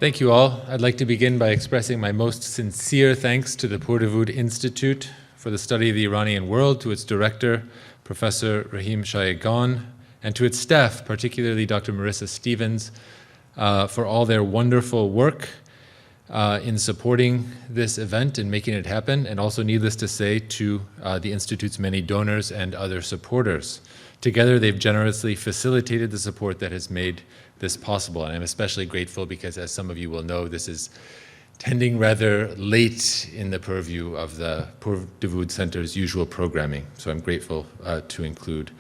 Thank you all. I'd like to begin by expressing my most sincere thanks to the Purdue Institute for the Study of the Iranian World, to its director, Professor Rahim Shayegan, and to its staff, particularly Dr. Marissa Stevens, for all their wonderful work in supporting this event and making it happen, and also, needless to say, to the Institute's many donors and other supporters. Together, they've generously facilitated the support that has made this possible, and I'm especially grateful because, as some of you will know, this is tending rather late in the purview of the Purdue Center's usual programming, so I'm grateful to include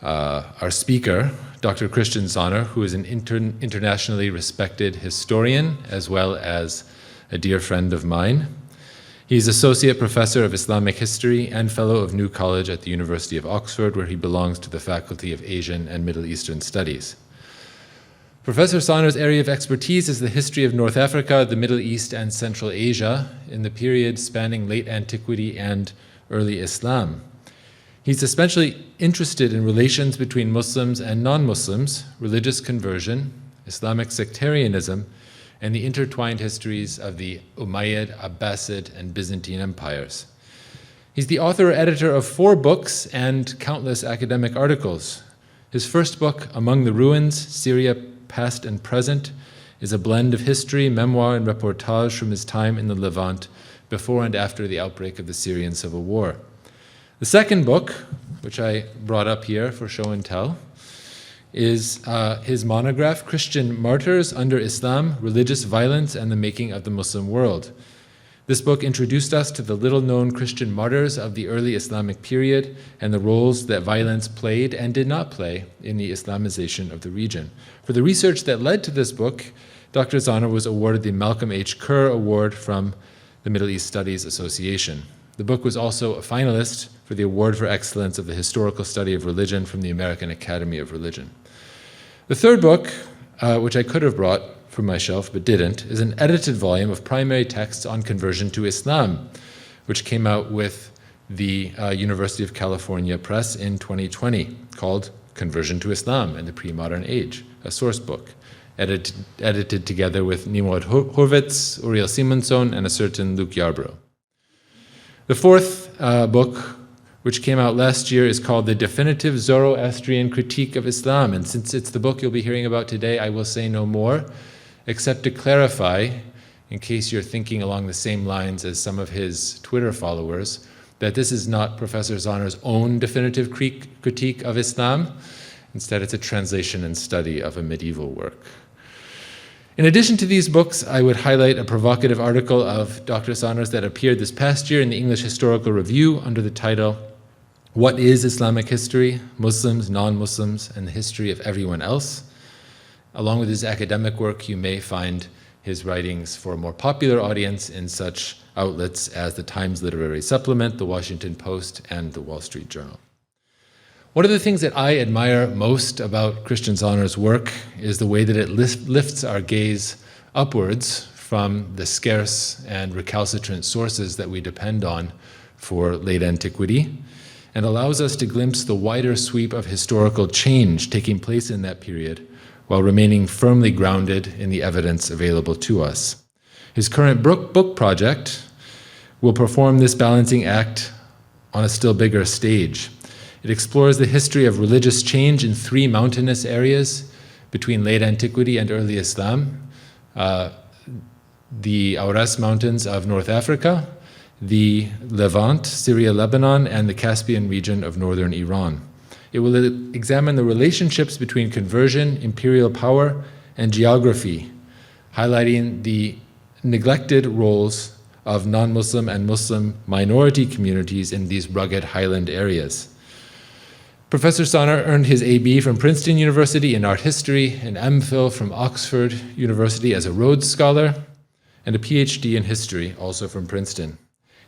our speaker, Dr. Christian Zahner, who is an internationally respected historian as well as a dear friend of mine. He's Associate Professor of Islamic History and Fellow of New College at the University of Oxford, where he belongs to the Faculty of Asian and Middle Eastern Studies. Professor Zahner's area of expertise is the history of North Africa, the Middle East, and Central Asia in the period spanning late antiquity and early Islam. He's especially interested in relations between Muslims and non-Muslims, religious conversion, Islamic sectarianism, and the intertwined histories of the Umayyad, Abbasid, and Byzantine empires. He's the author or editor of 4 books and countless academic articles. His first book, Among the Ruins, Syria, Past and Present, is a blend of history, memoir, and reportage from his time in the Levant before and after the outbreak of the Syrian civil war. The second book, which I brought up here for show and tell, is his monograph, Christian Martyrs Under Islam, Religious Violence and the Making of the Muslim World. This book introduced us to the little-known Christian martyrs of the early Islamic period and the roles that violence played and did not play in the Islamization of the region. For the research that led to this book, Dr. Zahner was awarded the Malcolm H. Kerr Award from the Middle East Studies Association. The book was also a finalist for the Award for Excellence of the Historical Study of Religion from the American Academy of Religion. The third book, which I could have brought from my shelf but didn't, is an edited volume of primary texts on conversion to Islam, which came out with the University of California Press in 2020, called Conversion to Islam and the Pre-Modern Age, a source book, edited together with Nimrod Horvitz, Uriel Simonson, and a certain Luke Yarbrough. The fourth book, which came out last year, is called The Definitive Zoroastrian Critique of Islam. And since it's the book you'll be hearing about today, I will say no more, except to clarify, in case you're thinking along the same lines as some of his Twitter followers, that this is not Professor Zahner's own definitive critique of Islam. Instead, it's a translation and study of a medieval work. In addition to these books, I would highlight a provocative article of Dr. Zahner's that appeared this past year in the English Historical Review under the title, What is Islamic History? Muslims, Non-Muslims, and the History of Everyone Else. Along with his academic work, you may find his writings for a more popular audience in such outlets as the Times Literary Supplement, the Washington Post, and the Wall Street Journal. One of the things that I admire most about Christian Zahner's work is the way that it lifts our gaze upwards from the scarce and recalcitrant sources that we depend on for late antiquity, and allows us to glimpse the wider sweep of historical change taking place in that period, while remaining firmly grounded in the evidence available to us. His current book project will perform this balancing act on a still bigger stage. It explores the history of religious change in 3 mountainous areas between late antiquity and early Islam, the Auras Mountains of North Africa, the Levant, Syria, Lebanon, and the Caspian region of northern Iran. It will examine the relationships between conversion, imperial power, and geography, highlighting the neglected roles of non-Muslim and Muslim minority communities in these rugged highland areas. Professor Zahner earned his AB from Princeton University in art history, an MPhil from Oxford University as a Rhodes Scholar, and a PhD in history, also from Princeton.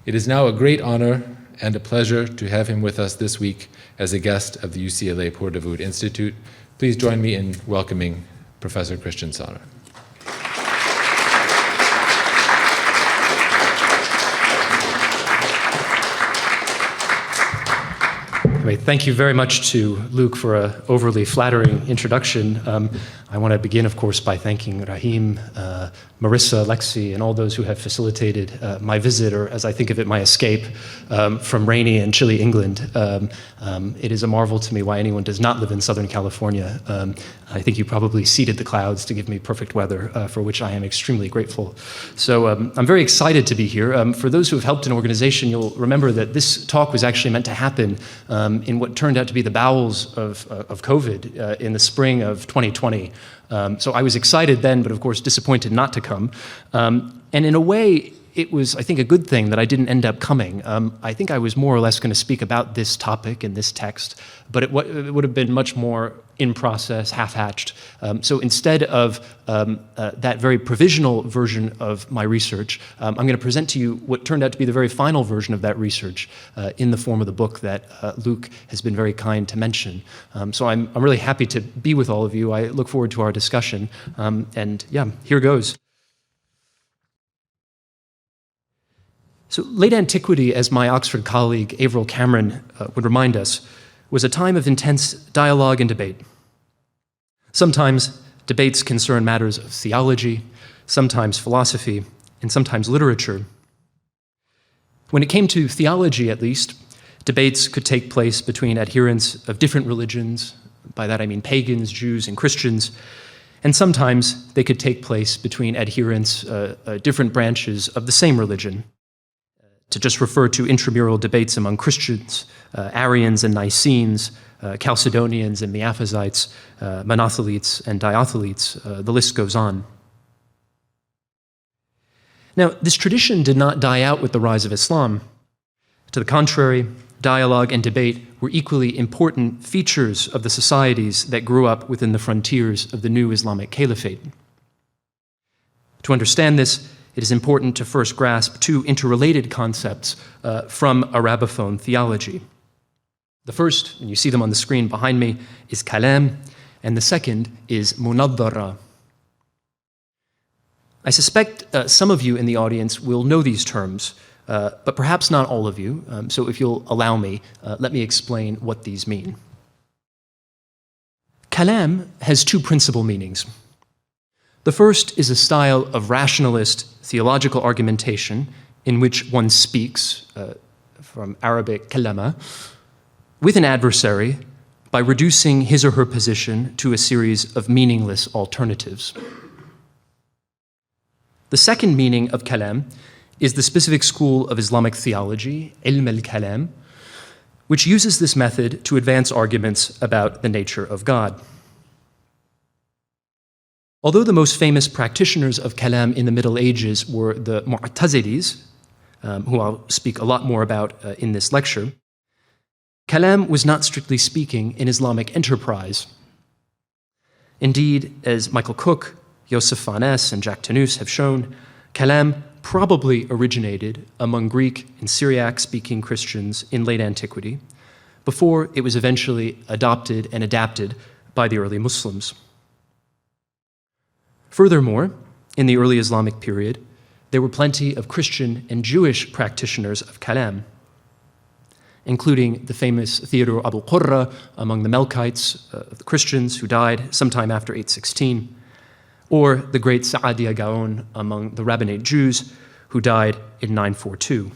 It is now a great honor and a pleasure to have him with us this week as a guest of the UCLA Purdue Institute. Please join me in welcoming Professor Christian Zahner. Anyway, thank you very much to Luke for an overly flattering introduction. I want to begin, of course, by thanking Rahim, Marissa, Lexi, and all those who have facilitated my visit, or as I think of it, my escape from rainy and chilly England. It is a marvel to me why anyone does not live in Southern California. I think you probably seeded the clouds to give me perfect weather, for which I am extremely grateful. So I'm very excited to be here. For those who have helped an organization, you'll remember that this talk was actually meant to happen in what turned out to be the bowels of COVID in the spring of 2020. So I was excited then, but of course disappointed not to come. And in a way, it was, I think, a good thing that I didn't end up coming. I think I was more or less going to speak about this topic in this text, but it would have been much more in process, half-hatched. So instead of that very provisional version of my research, I'm going to present to you what turned out to be the very final version of that research in the form of the book that Luke has been very kind to mention. So I'm really happy to be with all of you. I look forward to our discussion. And yeah, here goes. So late antiquity, as my Oxford colleague Averil Cameron would remind us, was a time of intense dialogue and debate. Sometimes debates concern matters of theology, sometimes philosophy, and sometimes literature. When it came to theology, at least, debates could take place between adherents of different religions, by that I mean pagans, Jews, and Christians, and sometimes they could take place between adherents of different branches of the same religion. To just refer to intramural debates among Christians, Arians and Nicenes, Chalcedonians and Miaphysites, Monothelites and Diothelites, the list goes on. Now, this tradition did not die out with the rise of Islam. To the contrary, dialogue and debate were equally important features of the societies that grew up within the frontiers of the new Islamic caliphate. To understand this, it is important to first grasp two interrelated concepts from Arabophone theology. The first, and you see them on the screen behind me, is kalam, and the second is munadhara. I suspect some of you in the audience will know these terms, but perhaps not all of you. So if you'll allow me, let me explain what these mean. Kalam has two principal meanings. The first is a style of rationalist theological argumentation in which one speaks, from Arabic kalama, with an adversary by reducing his or her position to a series of meaningless alternatives. The second meaning of kalam is the specific school of Islamic theology, ilm al-kalam, which uses this method to advance arguments about the nature of God. Although the most famous practitioners of kalam in the Middle Ages were the Mu'tazilis, who I'll speak a lot more about in this lecture, kalam was not strictly speaking an Islamic enterprise. Indeed, as Michael Cook, Joseph Farnes, and Jacques Tannous have shown, kalam probably originated among Greek and Syriac-speaking Christians in late antiquity, before it was eventually adopted and adapted by the early Muslims. Furthermore, in the early Islamic period, there were plenty of Christian and Jewish practitioners of kalam, including the famous Theodore Abu Qurra among the Melkites, the Christians who died sometime after 816, or the great Sa'adia Gaon among the Rabbinate Jews who died in 942.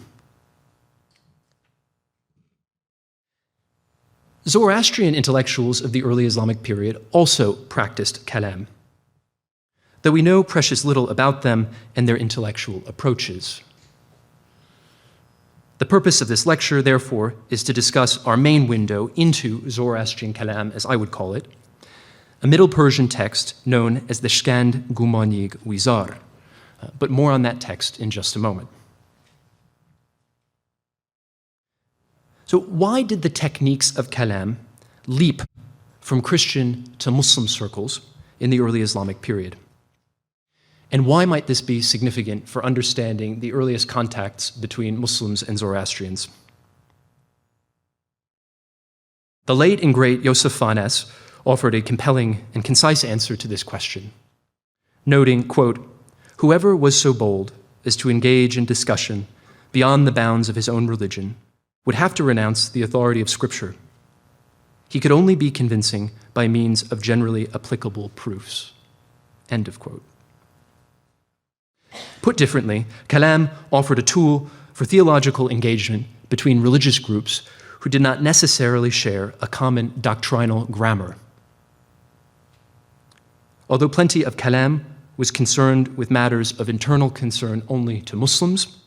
Zoroastrian intellectuals of the early Islamic period also practiced kalam, though we know precious little about them and their intellectual approaches. The purpose of this lecture, therefore, is to discuss our main window into Zoroastrian kalam, as I would call it, a Middle Persian text known as the Škand Gumānīg-Wizār, but more on that text in just a moment. So why did the techniques of kalam leap from Christian to Muslim circles in the early Islamic period? And why might this be significant for understanding the earliest contacts between Muslims and Zoroastrians? The late and great Joseph Farnes offered a compelling and concise answer to this question, noting, quote, "Whoever was so bold as to engage in discussion beyond the bounds of his own religion would have to renounce the authority of Scripture He could only be convincing by means of generally applicable proofs. End of quote. Put differently, kalam offered a tool for theological engagement between religious groups who did not necessarily share a common doctrinal grammar. Although plenty of kalam was concerned with matters of internal concern only to Muslims,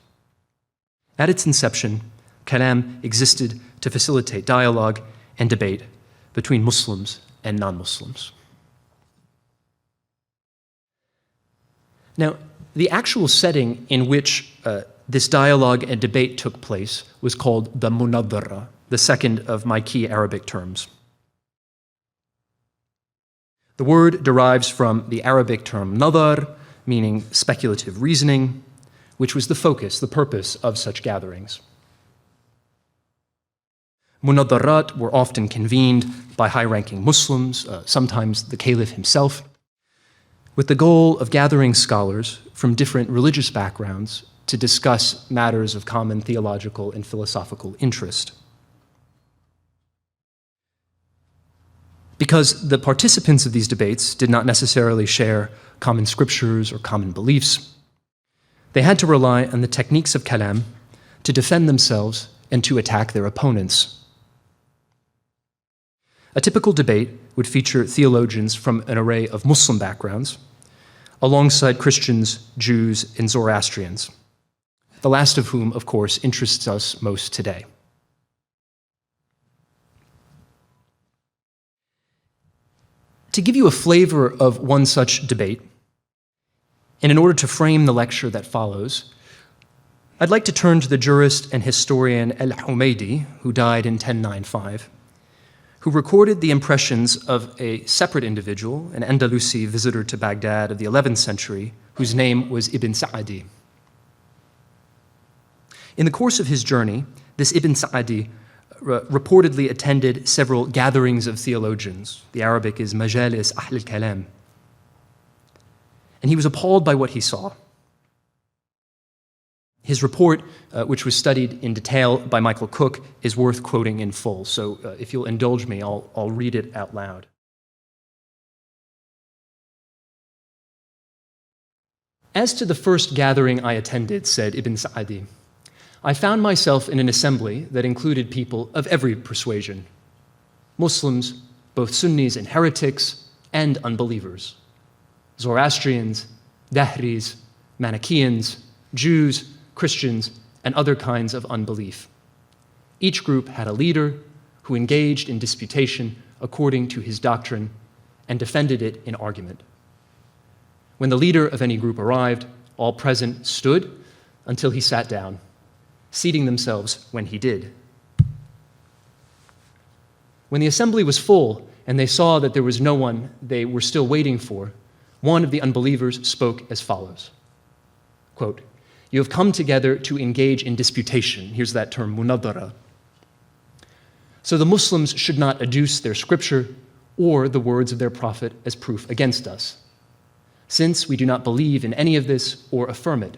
at its inception, kalam existed to facilitate dialogue and debate between Muslims and non-Muslims. Now, the actual setting in which this dialogue and debate took place was called the munadhara, the second of my key Arabic terms. The word derives from the Arabic term nadar, meaning speculative reasoning, which was the focus, the purpose of such gatherings. Munadharat were often convened by high-ranking Muslims, sometimes the caliph himself, with the goal of gathering scholars from different religious backgrounds to discuss matters of common theological and philosophical interest. Because the participants of these debates did not necessarily share common scriptures or common beliefs, they had to rely on the techniques of kalam to defend themselves and to attack their opponents. A typical debate would feature theologians from an array of Muslim backgrounds, alongside Christians, Jews, and Zoroastrians, the last of whom, of course, interests us most today. To give you a flavor of one such debate, and in order to frame the lecture that follows, I'd like to turn to the jurist and historian Al-Humaydi, who died in 1095, who recorded the impressions of a separate individual, an Andalusi visitor to Baghdad of the 11th century, whose name was Ibn Sa'di. In the course of his journey, this Ibn Sa'di reportedly attended several gatherings of theologians. The Arabic is majalis ahl al-kalam. And he was appalled by what he saw. His report, which was studied in detail by Michael Cook, is worth quoting in full. So if you'll indulge me, I'll read it out loud. As to the first gathering I attended, said Ibn Sa'di, I found myself in an assembly that included people of every persuasion, Muslims, both Sunnis and heretics, and unbelievers, Zoroastrians, Dahris, Manichaeans, Jews, Christians, and other kinds of unbelief. Each group had a leader who engaged in disputation according to his doctrine and defended it in argument. When the leader of any group arrived, all present stood until he sat down, seating themselves when he did. When the assembly was full and they saw that there was no one they were still waiting for, one of the unbelievers spoke as follows, quote, "You have come together to engage in disputation." Here's that term, munadhara. "So the Muslims should not adduce their scripture or the words of their prophet as proof against us, since we do not believe in any of this or affirm it.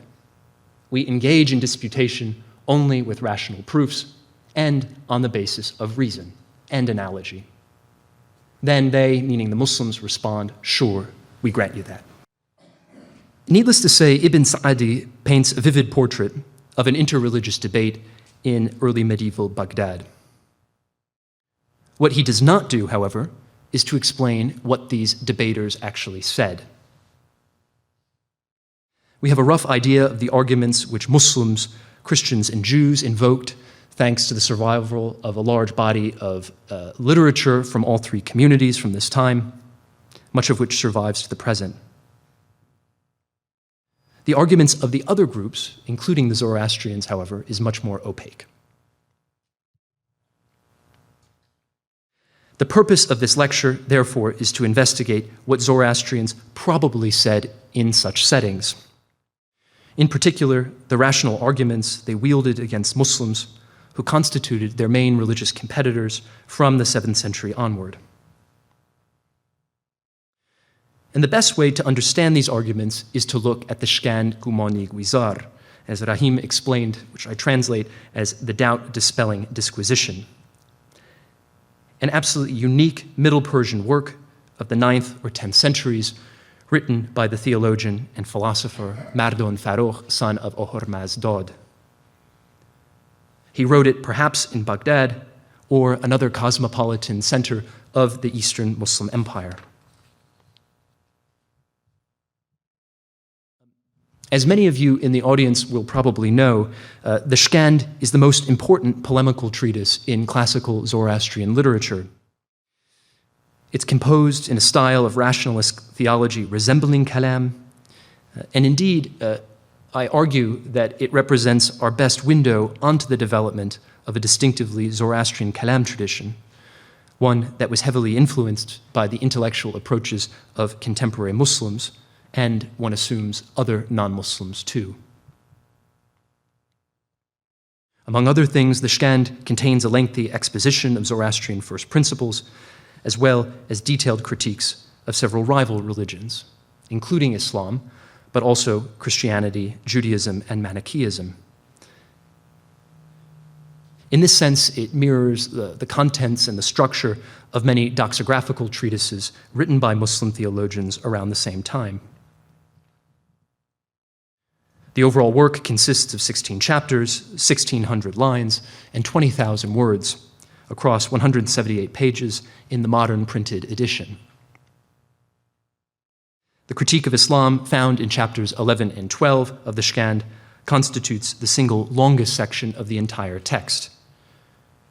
We engage in disputation only with rational proofs and on the basis of reason and analogy." Then they, meaning the Muslims, respond, "Sure, we grant you that." Needless to say, Ibn Sa'di paints a vivid portrait of an interreligious debate in early medieval Baghdad. What he does not do, however, is to explain what these debaters actually said. We have a rough idea of the arguments which Muslims, Christians, and Jews invoked thanks to the survival of a large body of literature from all three communities from this time, much of which survives to the present. The arguments of the other groups, including the Zoroastrians, however, is much more opaque. The purpose of this lecture, therefore, is to investigate what Zoroastrians probably said in such settings. In particular, the rational arguments they wielded against Muslims who constituted their main religious competitors from the 7th century onward. And the best way to understand these arguments is to look at the Škand Gumānīg-Wizār, as Rahim explained, which I translate as the Doubt-Dispelling Disquisition. an absolutely unique Middle Persian work of the 9th or 10th centuries, written by the theologian and philosopher Mardānfarrox, son of Ohrmazddād. He wrote it perhaps in Baghdad or another cosmopolitan center of the Eastern Muslim Empire. As many of you in the audience will probably know, the Škand is the most important polemical treatise in classical Zoroastrian literature. It's composed in a style of rationalist theology resembling kalam, and indeed, I argue that it represents our best window onto the development of a distinctively Zoroastrian kalam tradition, one that was heavily influenced by the intellectual approaches of contemporary Muslims, and one assumes other non-Muslims too. Among other things, the Škand contains a lengthy exposition of Zoroastrian first principles, as well as detailed critiques of several rival religions, including Islam, but also Christianity, Judaism, and Manichaeism. In this sense, it mirrors the contents and the structure of many doxographical treatises written by Muslim theologians around the same time. The overall work consists of 16 chapters, 1,600 lines, and 20,000 words across 178 pages in the modern printed edition. The critique of Islam found in chapters 11 and 12 of the Škand constitutes the single longest section of the entire text,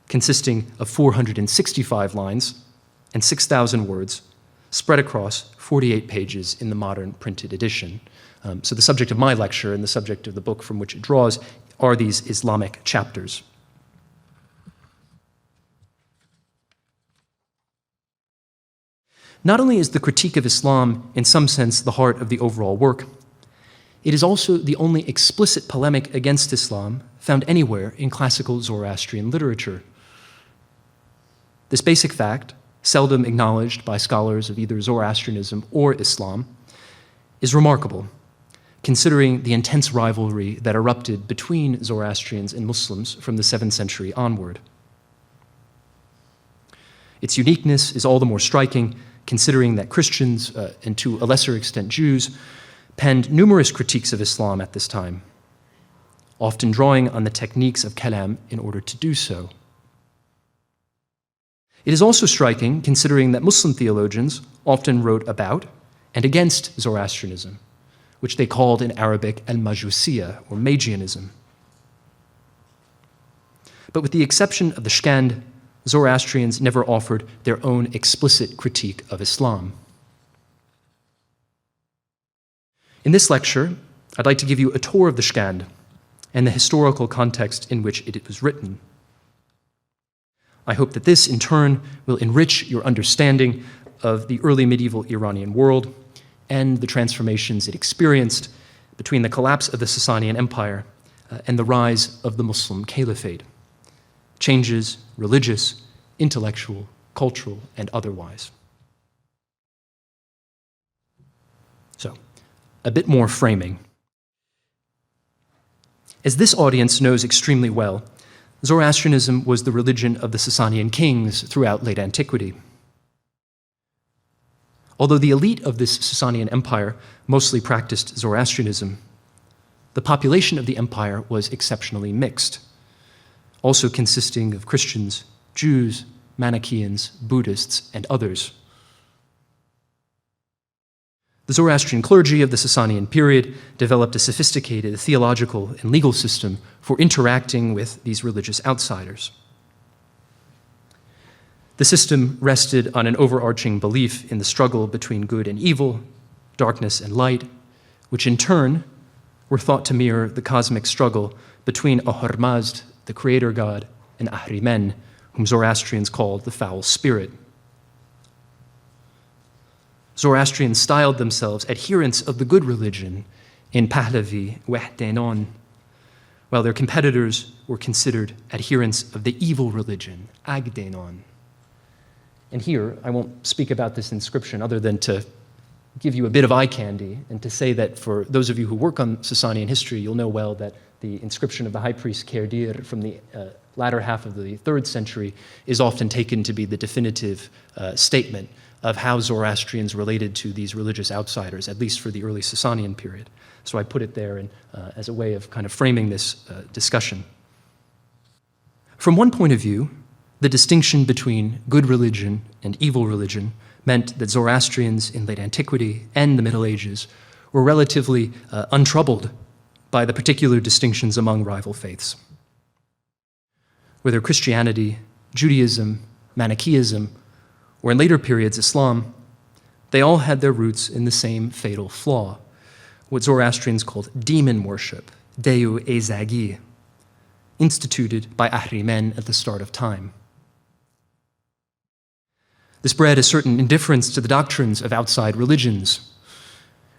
consisting of 465 lines and 6,000 words spread across 48 pages in the modern printed edition. So the subject of my lecture and the subject of the book from which it draws are these Islamic chapters. Not only is the critique of Islam in some sense the heart of the overall work, it is also the only explicit polemic against Islam found anywhere in classical Zoroastrian literature. This basic fact, seldom acknowledged by scholars of either Zoroastrianism or Islam, is remarkable, considering the intense rivalry that erupted between Zoroastrians and Muslims from the 7th century onward. Its uniqueness is all the more striking, considering that Christians, and to a lesser extent Jews, penned numerous critiques of Islam at this time, often drawing on the techniques of kalam in order to do so. It is also striking, considering that Muslim theologians often wrote about and against Zoroastrianism, which they called in Arabic al-Majusiyya, or Magianism. But with the exception of the Škand, Zoroastrians never offered their own explicit critique of Islam. In this lecture, I'd like to give you a tour of the Škand and the historical context in which it was written. I hope that this, in turn, will enrich your understanding of the early medieval Iranian world and the transformations it experienced between the collapse of the Sasanian Empire and the rise of the Muslim Caliphate. Changes, religious, intellectual, cultural, and otherwise. So, a bit more framing. As this audience knows extremely well, Zoroastrianism was the religion of the Sasanian kings throughout late antiquity. Although the elite of this Sasanian empire mostly practiced Zoroastrianism, the population of the empire was exceptionally mixed, also consisting of Christians, Jews, Manichaeans, Buddhists, and others. The Zoroastrian clergy of the Sasanian period developed a sophisticated theological and legal system for interacting with these religious outsiders. The system rested on an overarching belief in the struggle between good and evil, darkness and light, which in turn were thought to mirror the cosmic struggle between Ohrmazd, the creator god, and Ahrimen, whom Zoroastrians called the foul spirit. Zoroastrians styled themselves adherents of the good religion in Pahlavi, Wahdanon, while their competitors were considered adherents of the evil religion, Agdanon. And here, I won't speak about this inscription other than to give you a bit of eye candy and to say that for those of you who work on Sasanian history, you'll know well that the inscription of the high priest Kerdir from the latter half of the 3rd century, is often taken to be the definitive statement of how Zoroastrians related to these religious outsiders, at least for the early Sasanian period. So I put it there as a way of kind of framing this discussion. From one point of view, the distinction between good religion and evil religion meant that Zoroastrians in late antiquity and the Middle Ages were relatively untroubled by the particular distinctions among rival faiths. Whether Christianity, Judaism, Manichaeism, or in later periods Islam, they all had their roots in the same fatal flaw, what Zoroastrians called demon worship, Deu Ezagi, instituted by Ahrimen at the start of time. This bred a certain indifference to the doctrines of outside religions,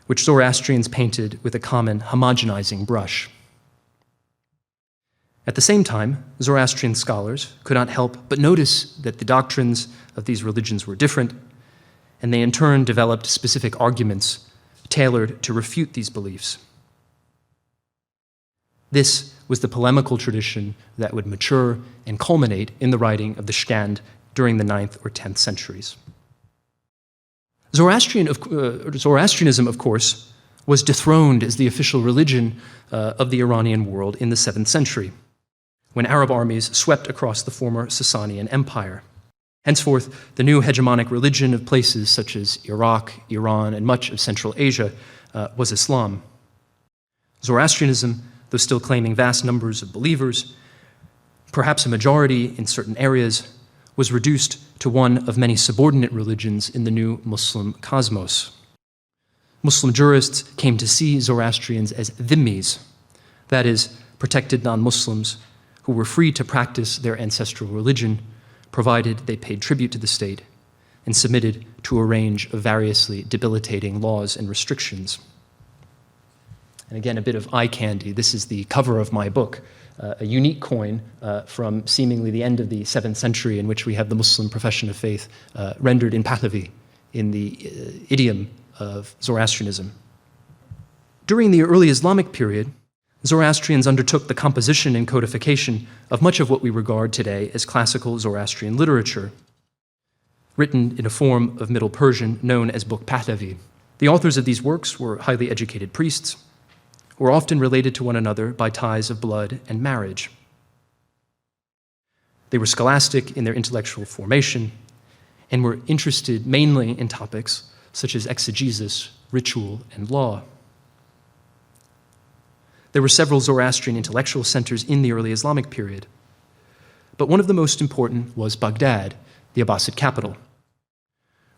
which Zoroastrians painted with a common homogenizing brush. At the same time, Zoroastrian scholars could not help but notice that the doctrines of these religions were different, and they in turn developed specific arguments tailored to refute these beliefs. This was the polemical tradition that would mature and culminate in the writing of the Škand during the 9th or 10th centuries. Zoroastrianism, of course, was dethroned as the official religion of the Iranian world in the 7th century, when Arab armies swept across the former Sasanian Empire. Henceforth, the new hegemonic religion of places such as Iraq, Iran, and much of Central Asia was Islam. Zoroastrianism, though still claiming vast numbers of believers, perhaps a majority in certain areas, was reduced to one of many subordinate religions in the new Muslim cosmos. Muslim jurists came to see Zoroastrians as dhimmis, that is, protected non-Muslims who were free to practice their ancestral religion, provided they paid tribute to the state and submitted to a range of variously debilitating laws and restrictions. And again, a bit of eye candy. This is the cover of my book, a unique coin from seemingly the end of the 7th century, in which we have the Muslim profession of faith rendered in Pahlavi, in the idiom of Zoroastrianism. During the early Islamic period, Zoroastrians undertook the composition and codification of much of what we regard today as classical Zoroastrian literature, written in a form of Middle Persian known as Book Pahlavi. The authors of these works were highly educated priests, who were often related to one another by ties of blood and marriage. They were scholastic in their intellectual formation and were interested mainly in topics such as exegesis, ritual, and law. There were several Zoroastrian intellectual centers in the early Islamic period, but one of the most important was Baghdad, the Abbasid capital,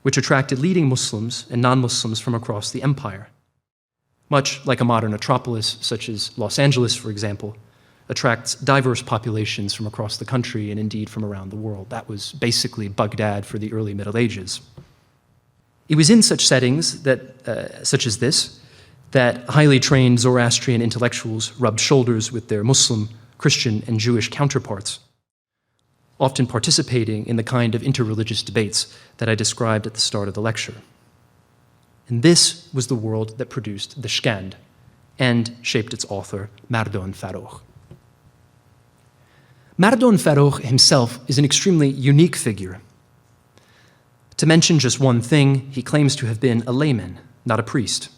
which attracted leading Muslims and non-Muslims from across the empire. Much like a modern metropolis, such as Los Angeles, for example, attracts diverse populations from across the country and indeed from around the world. That was basically Baghdad for the early Middle Ages. It was in such settings such as this, that highly trained Zoroastrian intellectuals rubbed shoulders with their Muslim, Christian, and Jewish counterparts, often participating in the kind of interreligious debates that I described at the start of the lecture. And this was the world that produced the Škand and shaped its author, Mardānfarrox. Mardānfarrox himself is an extremely unique figure. To mention just one thing, he claims to have been a layman, not a priest,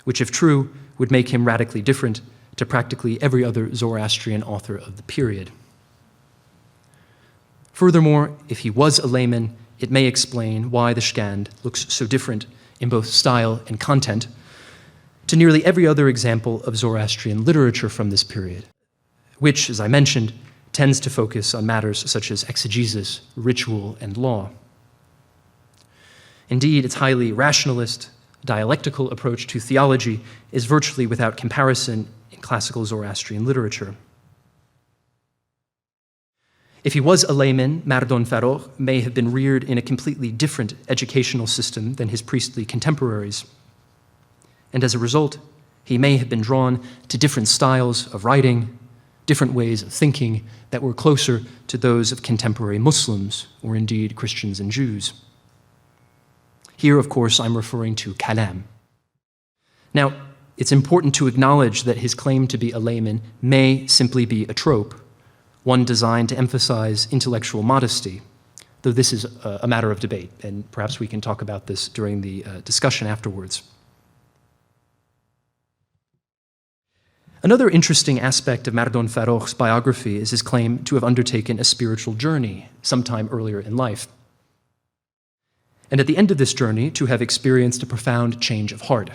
which, if true, would make him radically different to practically every other Zoroastrian author of the period. Furthermore, if he was a layman, it may explain why the Škand looks so different in both style and content to nearly every other example of Zoroastrian literature from this period, which, as I mentioned, tends to focus on matters such as exegesis, ritual, and law. Indeed, its highly rationalist, dialectical approach to theology is virtually without comparison in classical Zoroastrian literature. If he was a layman, Mardānfarrox may have been reared in a completely different educational system than his priestly contemporaries. And as a result, he may have been drawn to different styles of writing, different ways of thinking that were closer to those of contemporary Muslims, or indeed Christians and Jews. Here, of course, I'm referring to kalam. Now, it's important to acknowledge that his claim to be a layman may simply be a trope, one designed to emphasize intellectual modesty, though this is a matter of debate, and perhaps we can talk about this during the discussion afterwards. Another interesting aspect of Mardānfarrox's biography is his claim to have undertaken a spiritual journey sometime earlier in life, and at the end of this journey to have experienced a profound change of heart.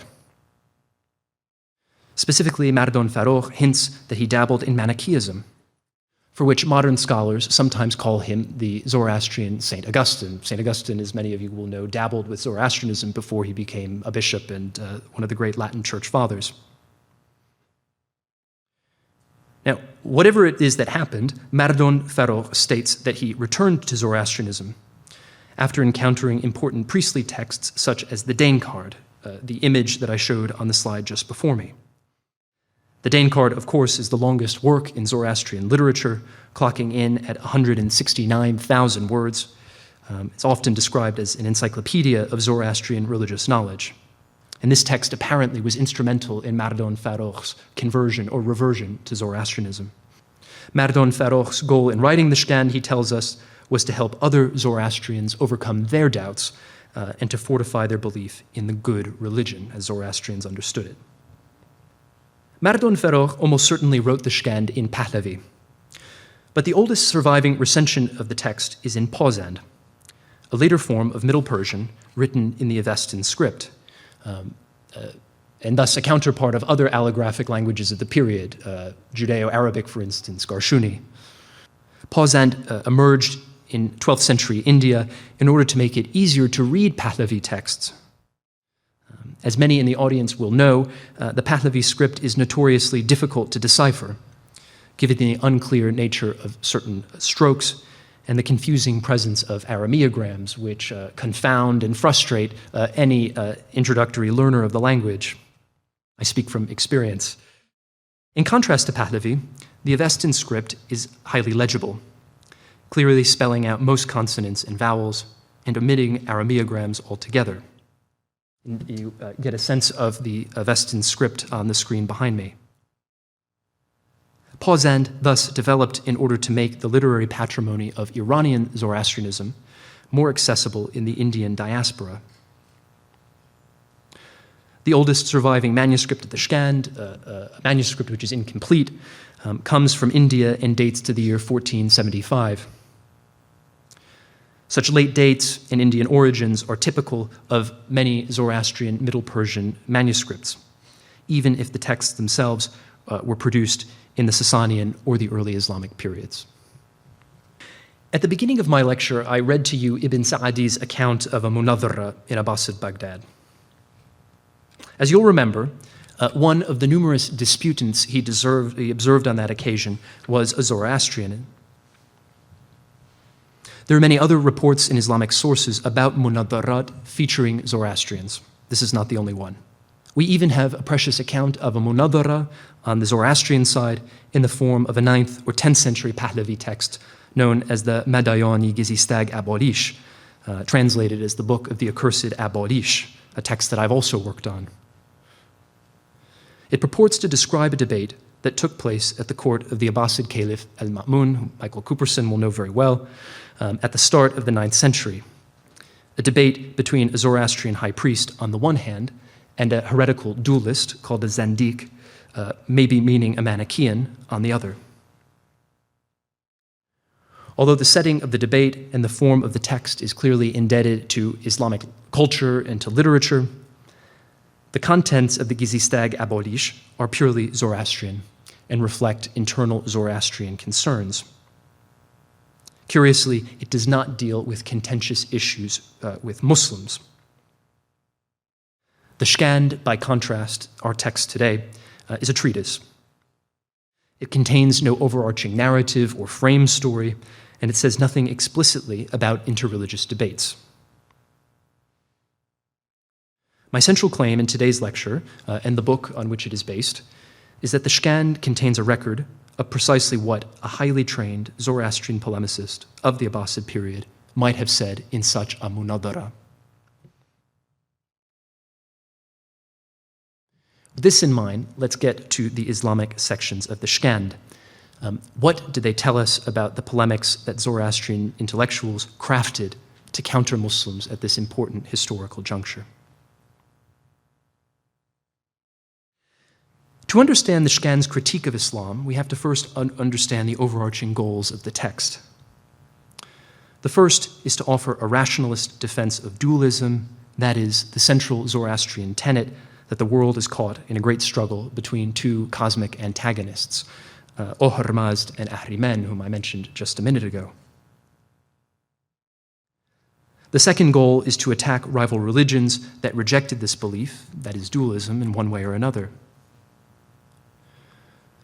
Specifically, Mardānfarrox hints that he dabbled in Manichaeism, for which modern scholars sometimes call him the Zoroastrian St. Augustine. St. Augustine, as many of you will know, dabbled with Zoroastrianism before he became a bishop and one of the great Latin church fathers. Now, whatever it is that happened, Mardānfarrox states that he returned to Zoroastrianism after encountering important priestly texts such as the Dane card, the image that I showed on the slide just before me. The Dane card, of course, is the longest work in Zoroastrian literature, clocking in at 169,000 words. It's often described as an encyclopedia of Zoroastrian religious knowledge. And this text apparently was instrumental in Mardānfarrox's conversion or reversion to Zoroastrianism. Mardānfarrox's goal in writing the Škand, he tells us, was to help other Zoroastrians overcome their doubts and to fortify their belief in the good religion, as Zoroastrians understood it. Mardānfarrox almost certainly wrote the Škand in Pahlavi, but the oldest surviving recension of the text is in Pawzand, a later form of Middle Persian written in the Avestan script, and thus a counterpart of other allographic languages of the period, Judeo-Arabic, for instance, Garshuni. Pawzand emerged in 12th century India in order to make it easier to read Pahlavi texts. As many in the audience will know, the Pahlavi script is notoriously difficult to decipher, given the unclear nature of certain strokes and the confusing presence of Arameograms, which confound and frustrate any introductory learner of the language. I speak from experience. In contrast to Pahlavi, the Avestan script is highly legible, clearly spelling out most consonants and vowels and omitting Arameograms altogether. You get a sense of the Avestan script on the screen behind me. Pawzand thus developed in order to make the literary patrimony of Iranian Zoroastrianism more accessible in the Indian diaspora. The oldest surviving manuscript of the Škand, a manuscript which is incomplete, comes from India and dates to the year 1475. Such late dates and Indian origins are typical of many Zoroastrian Middle Persian manuscripts, even if the texts themselves were produced in the Sasanian or the early Islamic periods. At the beginning of my lecture, I read to you Ibn Sa'di's account of a munadhara in Abbasid Baghdad. As you'll remember, one of the numerous disputants he observed on that occasion was a Zoroastrian. There are many other reports in Islamic sources about munadharat featuring Zoroastrians. This is not the only one. We even have a precious account of a munadhara on the Zoroastrian side in the form of a 9th or 10th century Pahlavi text known as the Mardānfarrox Aborish, translated as the Book of the Accursed Aborish, a text that I've also worked on. It purports to describe a debate that took place at the court of the Abbasid Caliph al-Ma'mun, whom Michael Cooperson will know very well, at the start of the 9th century. A debate between a Zoroastrian high priest on the one hand and a heretical dualist called a Zandiq, maybe meaning a Manichaean, on the other. Although the setting of the debate and the form of the text is clearly indebted to Islamic culture and to literature, the contents of the Gizistag Aborish are purely Zoroastrian and reflect internal Zoroastrian concerns. Curiously, it does not deal with contentious issues with Muslims. The Škand, by contrast, our text today, is a treatise. It contains no overarching narrative or frame story, and it says nothing explicitly about interreligious debates. My central claim in today's lecture, and the book on which it is based, is that the Škand contains a record of precisely what a highly trained Zoroastrian polemicist of the Abbasid period might have said in such a munadhara. With this in mind, let's get to the Islamic sections of the Škand, What did they tell us about the polemics that Zoroastrian intellectuals crafted to counter Muslims at this important historical juncture? To understand the Škand's critique of Islam, we have to first understand the overarching goals of the text. The first is to offer a rationalist defense of dualism, that is, the central Zoroastrian tenet that the world is caught in a great struggle between two cosmic antagonists, Ohrmazddād and Ahriman, whom I mentioned just a minute ago. The second goal is to attack rival religions that rejected this belief, that is, dualism, in one way or another.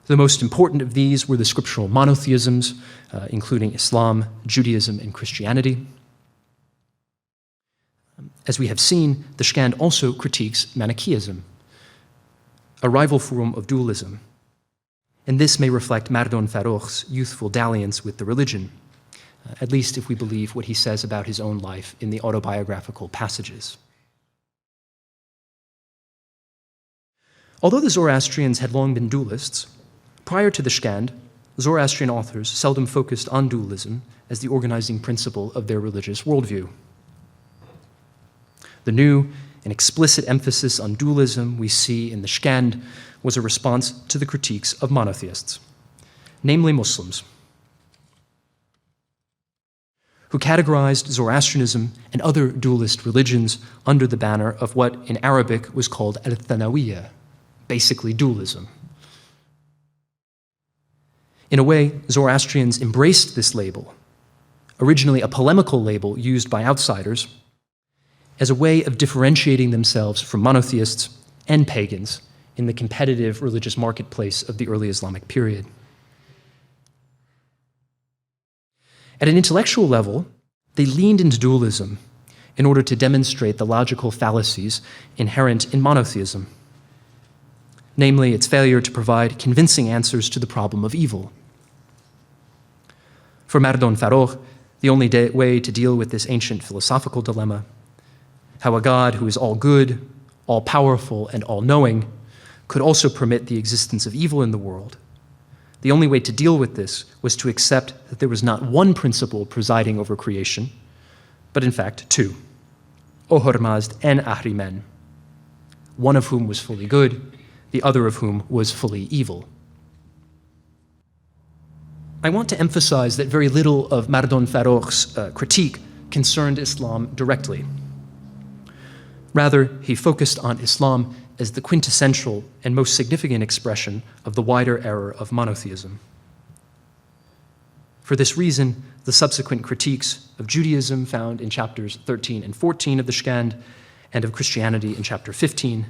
The most important of these were the scriptural monotheisms, including Islam, Judaism, and Christianity. As we have seen, the Škand also critiques Manichaeism, a rival form of dualism, and this may reflect Mardānfarrox's youthful dalliance with the religion, at least if we believe what he says about his own life in the autobiographical passages. Although the Zoroastrians had long been dualists, prior to the Škand, Zoroastrian authors seldom focused on dualism as the organizing principle of their religious worldview. The new and explicit emphasis on dualism we see in the Škand was a response to the critiques of monotheists, namely Muslims, who categorized Zoroastrianism and other dualist religions under the banner of what in Arabic was called al-Thanawiyya, basically dualism. In a way, Zoroastrians embraced this label, originally a polemical label used by outsiders, as a way of differentiating themselves from monotheists and pagans in the competitive religious marketplace of the early Islamic period. At an intellectual level, they leaned into dualism in order to demonstrate the logical fallacies inherent in monotheism, namely its failure to provide convincing answers to the problem of evil. For Mardānfarrox, the only way to deal with this ancient philosophical dilemma, how a God who is all good, all-powerful, and all-knowing could also permit the existence of evil in the world, the only way to deal with this was to accept that there was not one principle presiding over creation, but in fact two, Ohrmazddād and Ahriman, one of whom was fully good, the other of whom was fully evil. I want to emphasize that very little of Mardānfarrox's critique concerned Islam directly. Rather, he focused on Islam as the quintessential and most significant expression of the wider error of monotheism. For this reason, the subsequent critiques of Judaism found in chapters 13 and 14 of the Škand, and of Christianity in chapter 15,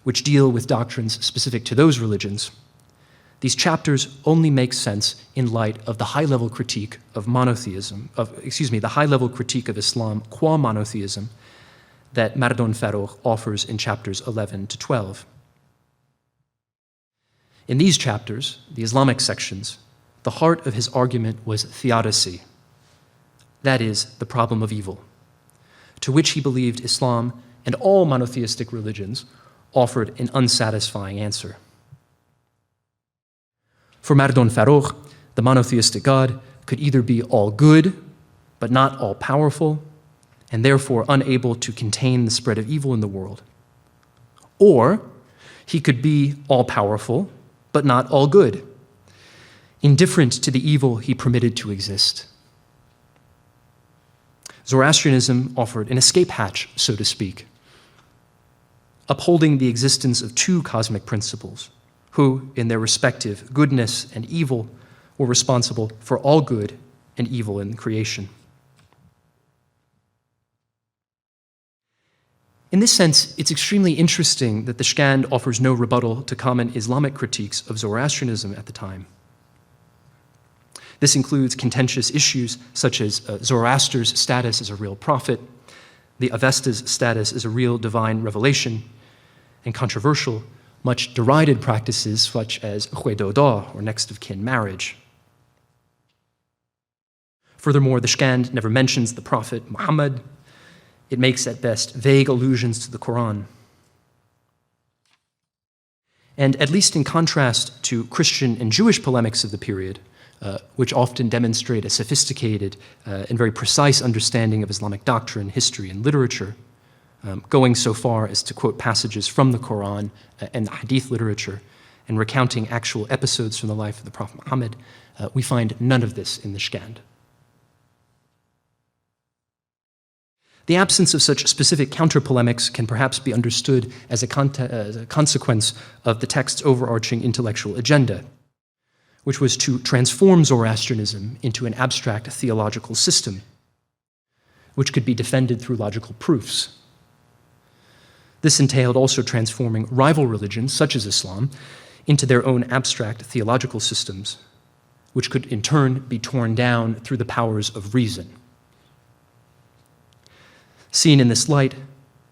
which deal with doctrines specific to those religions, these chapters only make sense in light of the high-level critique of monotheism, the high-level critique of Islam qua monotheism that Mardānfarrox offers in chapters 11 to 12. In these chapters, the Islamic sections, the heart of his argument was theodicy, that is, the problem of evil, to which he believed Islam and all monotheistic religions offered an unsatisfying answer. For Mardānfarrox, the monotheistic God could either be all good, but not all powerful, and therefore unable to contain the spread of evil in the world, or he could be all powerful, but not all good, indifferent to the evil he permitted to exist. Zoroastrianism offered an escape hatch, so to speak, upholding the existence of two cosmic principles, who, in their respective goodness and evil, were responsible for all good and evil in creation. In this sense, it's extremely interesting that the Škand offers no rebuttal to common Islamic critiques of Zoroastrianism at the time. This includes contentious issues such as Zoroaster's status as a real prophet, the Avesta's status as a real divine revelation, and controversial, much derided practices such as Khwedodāh, or next of kin marriage. Furthermore, the Škand never mentions the prophet Muhammad. It makes at best vague allusions to the Quran. And at least in contrast to Christian and Jewish polemics of the period, which often demonstrate a sophisticated and very precise understanding of Islamic doctrine, history, and literature, going so far as to quote passages from the Quran and the Hadith literature, and recounting actual episodes from the life of the Prophet Muhammad, we find none of this in the Škand. The absence of such specific counter-polemics can perhaps be understood as a consequence of the text's overarching intellectual agenda, which was to transform Zoroastrianism into an abstract theological system, which could be defended through logical proofs. This entailed also transforming rival religions, such as Islam, into their own abstract theological systems, which could in turn be torn down through the powers of reason. Seen in this light,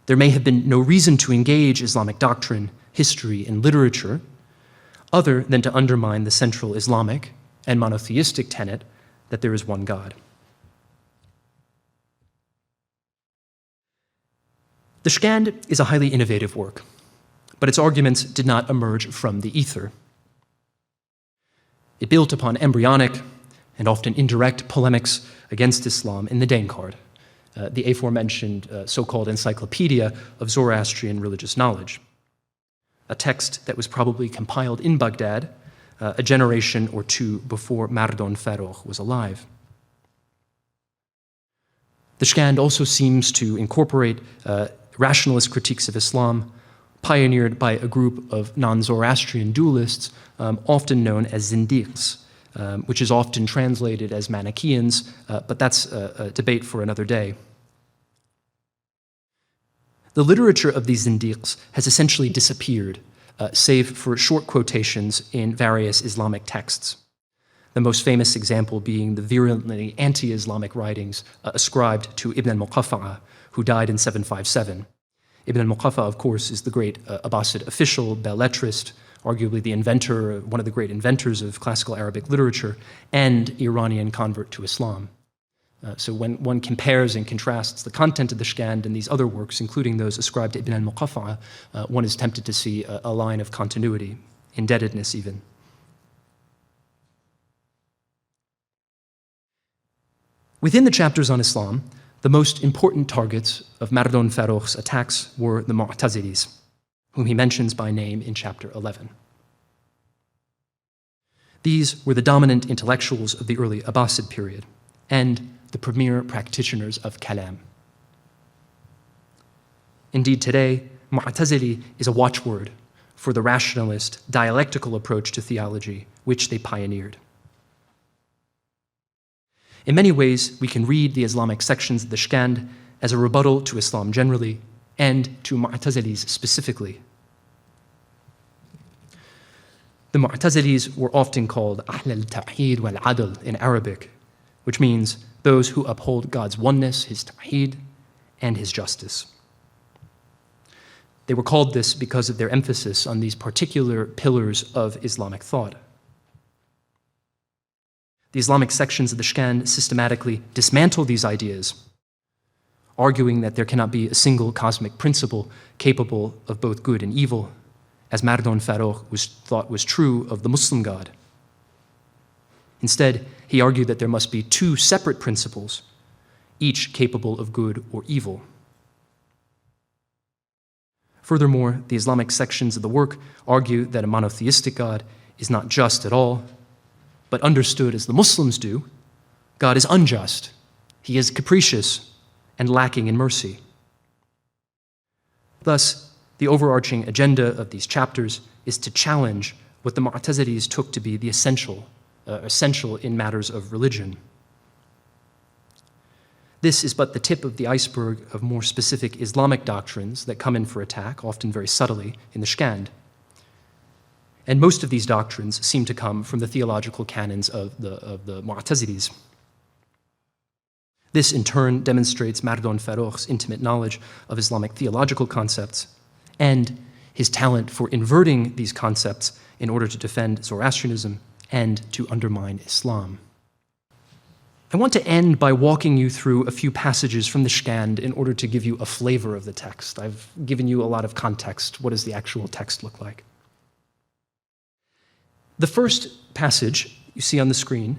there may have been no reason to engage Islamic doctrine, history, and literature other than to undermine the central Islamic and monotheistic tenet that there is one God. The Škand is a highly innovative work, but its arguments did not emerge from the ether. It built upon embryonic and often indirect polemics against Islam in the Denkard, the aforementioned so-called encyclopedia of Zoroastrian religious knowledge, a text that was probably compiled in Baghdad a generation or two before Mardānfarrox was alive. The Škand also seems to incorporate rationalist critiques of Islam pioneered by a group of non-Zoroastrian dualists, often known as Zindiqs, which is often translated as Manichaeans, but that's a debate for another day. The literature of these Zindiqs has essentially disappeared, save for short quotations in various Islamic texts, the most famous example being the virulently anti-Islamic writings ascribed to Ibn al-Muqaffa'a, who died in 757. Ibn al-Muqaffa'a, of course, is the great Abbasid official, belletrist, arguably the inventor, one of the great inventors of classical Arabic literature, and Iranian convert to Islam. So when one compares and contrasts the content of the Škand and these other works, including those ascribed to Ibn al-Muqaffa'a, one is tempted to see a line of continuity, indebtedness even. Within the chapters on Islam, the most important targets of Mardānfarrox's attacks were the Mu'tazilis, whom he mentions by name in chapter 11. These were the dominant intellectuals of the early Abbasid period, and the premier practitioners of kalam. Indeed, today, Mu'tazili is a watchword for the rationalist, dialectical approach to theology, which they pioneered. In many ways, we can read the Islamic sections of the Škand as a rebuttal to Islam generally and to Mu'tazilis specifically. The Mu'tazilis were often called Ahl al-Tawheed wal-Adl in Arabic, which means those who uphold God's oneness, His Tawheed, and His justice. They were called this because of their emphasis on these particular pillars of Islamic thought. The Islamic sections of the Škand systematically dismantle these ideas, arguing that there cannot be a single cosmic principle capable of both good and evil, as Mardānfarrox thought was true of the Muslim God. Instead, he argued that there must be two separate principles, each capable of good or evil. Furthermore, the Islamic sections of the work argue that a monotheistic God is not just at all, but understood as the Muslims do, God is unjust, He is capricious, and lacking in mercy. Thus, the overarching agenda of these chapters is to challenge what the Mu'tazilis took to be the essential in matters of religion. This is but the tip of the iceberg of more specific Islamic doctrines that come in for attack, often very subtly, in the Škand. And most of these doctrines seem to come from the theological canons of the Mu'tazilis. This, in turn, demonstrates Mardānfarrox's intimate knowledge of Islamic theological concepts and his talent for inverting these concepts in order to defend Zoroastrianism and to undermine Islam. I want to end by walking you through a few passages from the Škand in order to give you a flavor of the text. I've given you a lot of context. What does the actual text look like? The first passage you see on the screen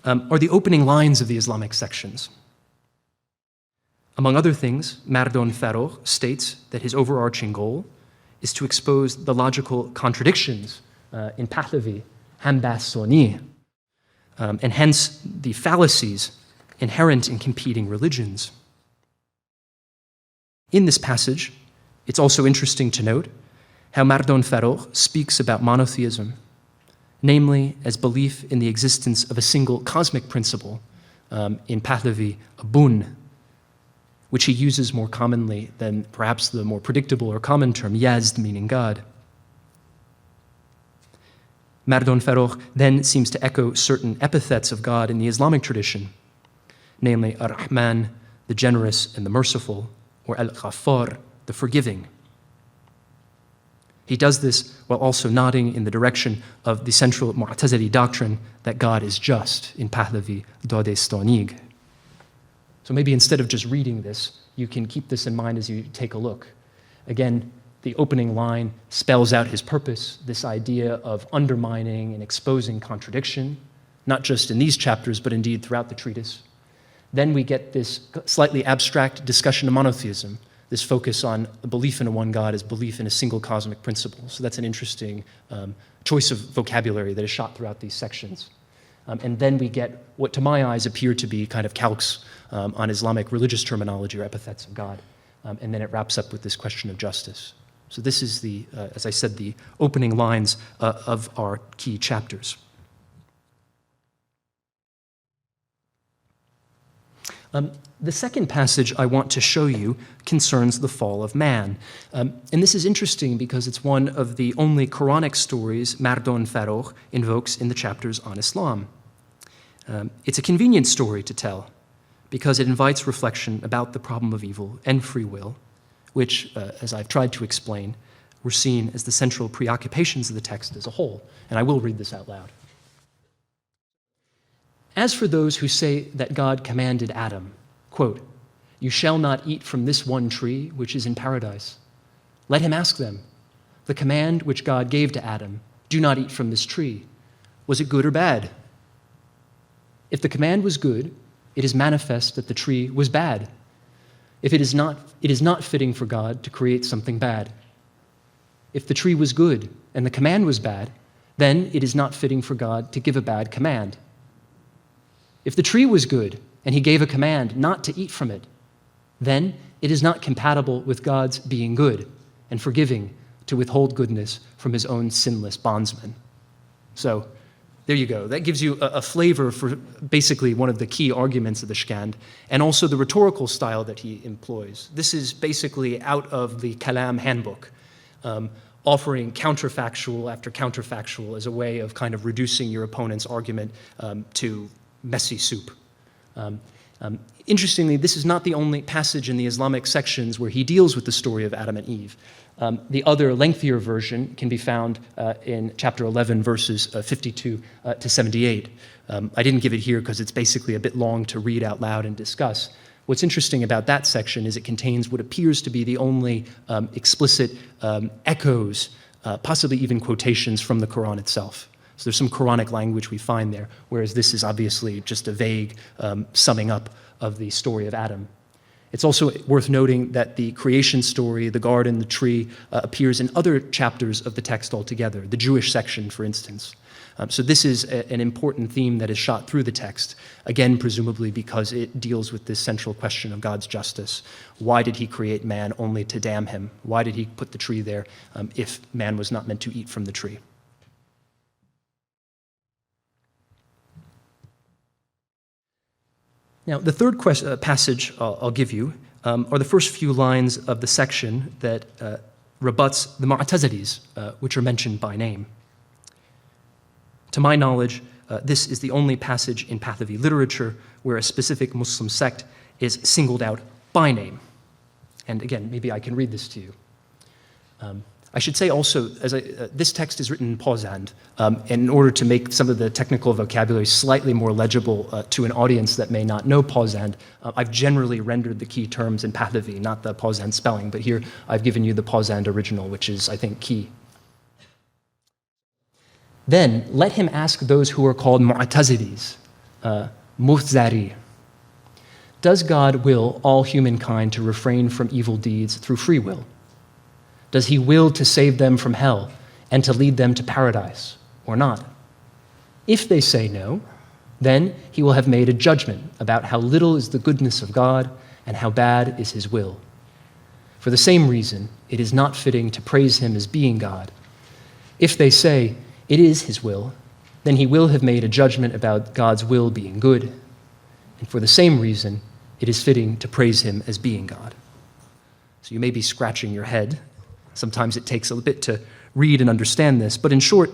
are the opening lines of the Islamic sections. Among other things, Mardānfarrox states that his overarching goal is to expose the logical contradictions in Pahlavi, Hambas-Soni, and hence the fallacies inherent in competing religions. In this passage, it's also interesting to note how Mardānfarrox speaks about monotheism, namely as belief in the existence of a single cosmic principle, in Pahlavi, Abun, which he uses more commonly than perhaps the more predictable or common term, Yazd, meaning God. Mardānfarrox then seems to echo certain epithets of God in the Islamic tradition, namely Ar-Rahman, the generous and the merciful, or Al-Ghaffar, the forgiving. He does this while also nodding in the direction of the central Mu'tazili doctrine that God is just in Pahlavi, Doubt-Dispelling. So maybe instead of just reading this, you can keep this in mind as you take a look. Again, the opening line spells out his purpose, this idea of undermining and exposing contradiction, not just in these chapters, but indeed throughout the treatise. Then we get this slightly abstract discussion of monotheism, this focus on the belief in a one God as belief in a single cosmic principle. So that's an interesting choice of vocabulary that is shot throughout these sections. And then we get what, to my eyes, appear to be kind of calques on Islamic religious terminology or epithets of God. And then it wraps up with this question of justice. So this is the, as I said, the opening lines of our key chapters. The second passage I want to show you concerns the fall of man. And this is interesting because it's one of the only Quranic stories Mardānfarrox invokes in the chapters on Islam. It's a convenient story to tell because it invites reflection about the problem of evil and free will, which, as I've tried to explain, were seen as the central preoccupations of the text as a whole. And I will read this out loud. As for those who say that God commanded Adam, quote, "You shall not eat from this one tree which is in paradise," let him ask them, the command which God gave to Adam, "Do not eat from this tree," was it good or bad? If the command was good, it is manifest that the tree was bad. If it is not fitting for God to create something bad. If the tree was good and the command was bad, then it is not fitting for God to give a bad command. If the tree was good and he gave a command not to eat from it, then it is not compatible with God's being good and forgiving to withhold goodness from his own sinless bondsman. So there you go. That gives you a flavor for basically one of the key arguments of the Škand and also the rhetorical style that he employs. This is basically out of the Kalam handbook, offering counterfactual after counterfactual as a way of kind of reducing your opponent's argument to messy soup. Interestingly, this is not the only passage in the Islamic sections where he deals with the story of Adam and Eve. The other lengthier version can be found in chapter 11, verses 52 to 78. I didn't give it here because it's basically a bit long to read out loud and discuss. What's interesting about that section is it contains what appears to be the only explicit echoes, possibly even quotations from the Quran itself. So there's some Quranic language we find there, whereas this is obviously just a vague summing up of the story of Adam. It's also worth noting that the creation story, the garden, the tree, appears in other chapters of the text altogether, the Jewish section, for instance. So this is an important theme that is shot through the text, again, presumably because it deals with this central question of God's justice. Why did he create man only to damn him? Why did he put the tree there if man was not meant to eat from the tree? Now, the third passage I'll give you are the first few lines of the section that rebuts the Mu'tazilis, which are mentioned by name. To my knowledge, this is the only passage in Pahlavi literature where a specific Muslim sect is singled out by name. And again, maybe I can read this to you. I should say also, this text is written in Pawzand, and in order to make some of the technical vocabulary slightly more legible to an audience that may not know Pawzand, I've generally rendered the key terms in Pahlavi, not the Pawzand spelling, but here I've given you the Pawzand original, which is, I think, key. Then let him ask those who are called Mu'tazilis, Muhzari. Does God will all humankind to refrain from evil deeds through free will? Does he will to save them from hell and to lead them to paradise, or not? If they say no, then he will have made a judgment about how little is the goodness of God and how bad is his will. For the same reason, it is not fitting to praise him as being God. If they say it is his will, then he will have made a judgment about God's will being good. And for the same reason, it is fitting to praise him as being God. So you may be scratching your head. Sometimes it takes a bit to read and understand this, but in short,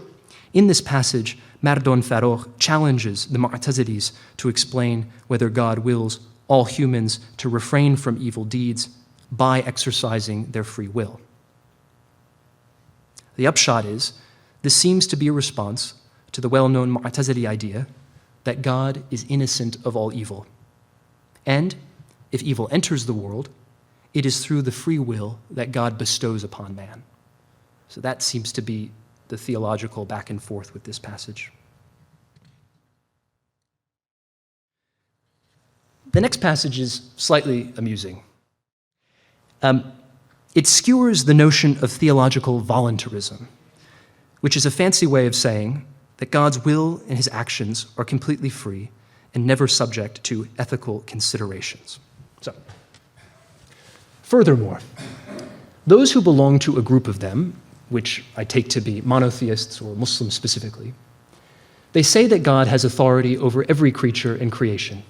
in this passage, Mardānfarrox challenges the Mu'tazilis to explain whether God wills all humans to refrain from evil deeds by exercising their free will. The upshot is, this seems to be a response to the well-known Mu'tazili idea that God is innocent of all evil. And if evil enters the world, it is through the free will that God bestows upon man. So that seems to be the theological back and forth with this passage. The next passage is slightly amusing. It skewers the notion of theological voluntarism, which is a fancy way of saying that God's will and his actions are completely free and never subject to ethical considerations. So, furthermore, those who belong to a group of them, which I take to be monotheists or Muslims specifically, they say that God has authority over every creature in creation,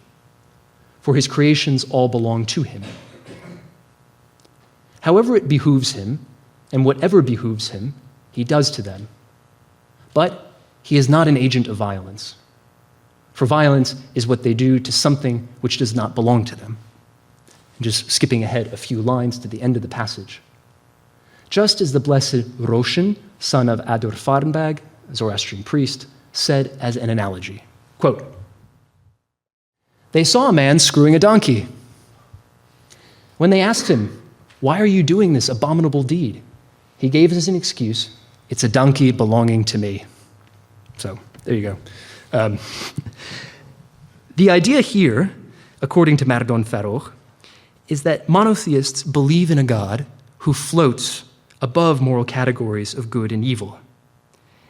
for his creations all belong to him. However it behooves him, and whatever behooves him, he does to them. But he is not an agent of violence, for violence is what they do to something which does not belong to them. I'm just skipping ahead a few lines to the end of the passage. Just as the blessed Roshan, son of Adorfarnbag, a Zoroastrian priest, said as an analogy, quote, "They saw a man screwing a donkey. When they asked him, 'Why are you doing this abominable deed?' he gave as an excuse, 'It's a donkey belonging to me.'" So, there you go. The idea here, according to Mardānfarrox, is that monotheists believe in a God who floats above moral categories of good and evil,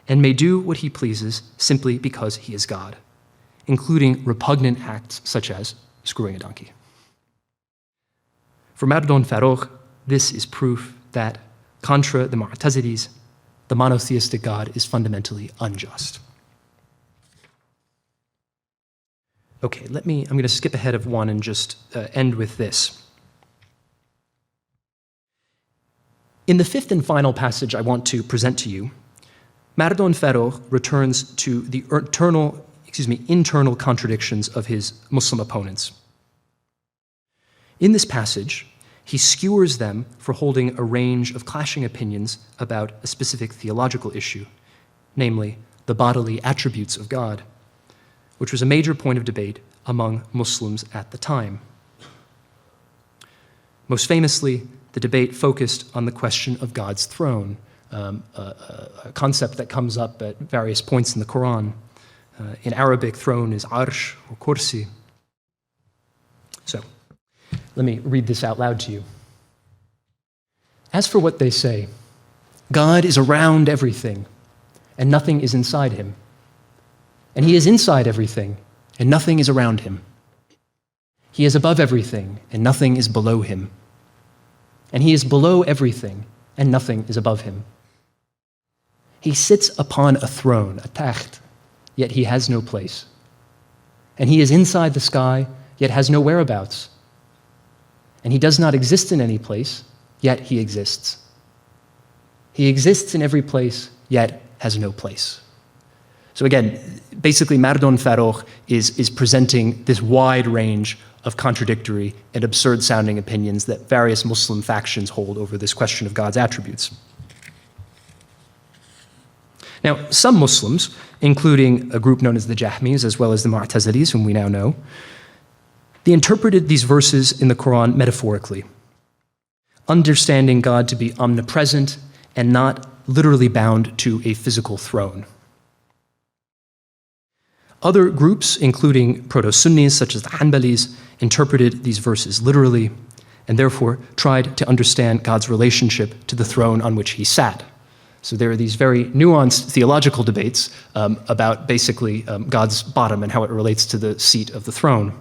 and may do what he pleases simply because he is God, including repugnant acts such as screwing a donkey. For Mardānfarrox, this is proof that, contra the Mu'tazilis, the monotheistic God is fundamentally unjust. Okay, I'm going to skip ahead of one and just end with this. In the fifth and final passage I want to present to you, Mardānfarrox returns to the internal contradictions of his Muslim opponents. In this passage, he skewers them for holding a range of clashing opinions about a specific theological issue, namely the bodily attributes of God, which was a major point of debate among Muslims at the time. Most famously, the debate focused on the question of God's throne, a concept that comes up at various points in the Quran. In Arabic, throne is arsh or kursi. So, let me read this out loud to you. As for what they say, God is around everything, and nothing is inside him. And he is inside everything, and nothing is around him. He is above everything, and nothing is below him. And he is below everything, and nothing is above him. He sits upon a throne, a takht, yet he has no place. And he is inside the sky, yet has no whereabouts. And he does not exist in any place, yet he exists. He exists in every place, yet has no place. So again, basically Mardānfarrox is presenting this wide range of contradictory and absurd-sounding opinions that various Muslim factions hold over this question of God's attributes. Now, some Muslims, including a group known as the Jahmis, as well as the Mu'tazilis, whom we now know, they interpreted these verses in the Quran metaphorically, understanding God to be omnipresent and not literally bound to a physical throne. Other groups, including Proto-Sunnis such as the Hanbalis, interpreted these verses literally and therefore tried to understand God's relationship to the throne on which he sat. So there are these very nuanced theological debates about basically God's bottom and how it relates to the seat of the throne.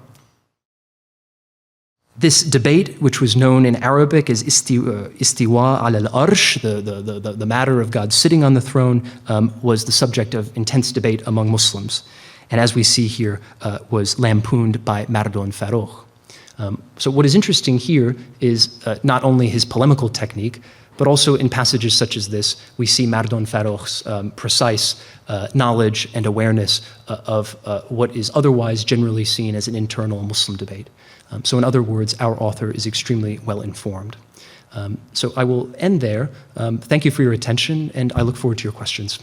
This debate, which was known in Arabic as istiwa al-arsh, the matter of God sitting on the throne, was the subject of intense debate among Muslims. And as we see here, was lampooned by Mardānfarrox. So what is interesting here is not only his polemical technique, but also in passages such as this, we see Mardānfarrox's precise knowledge and awareness of what is otherwise generally seen as an internal Muslim debate. So in other words, our author is extremely well informed. So I will end there. Thank you for your attention, and I look forward to your questions.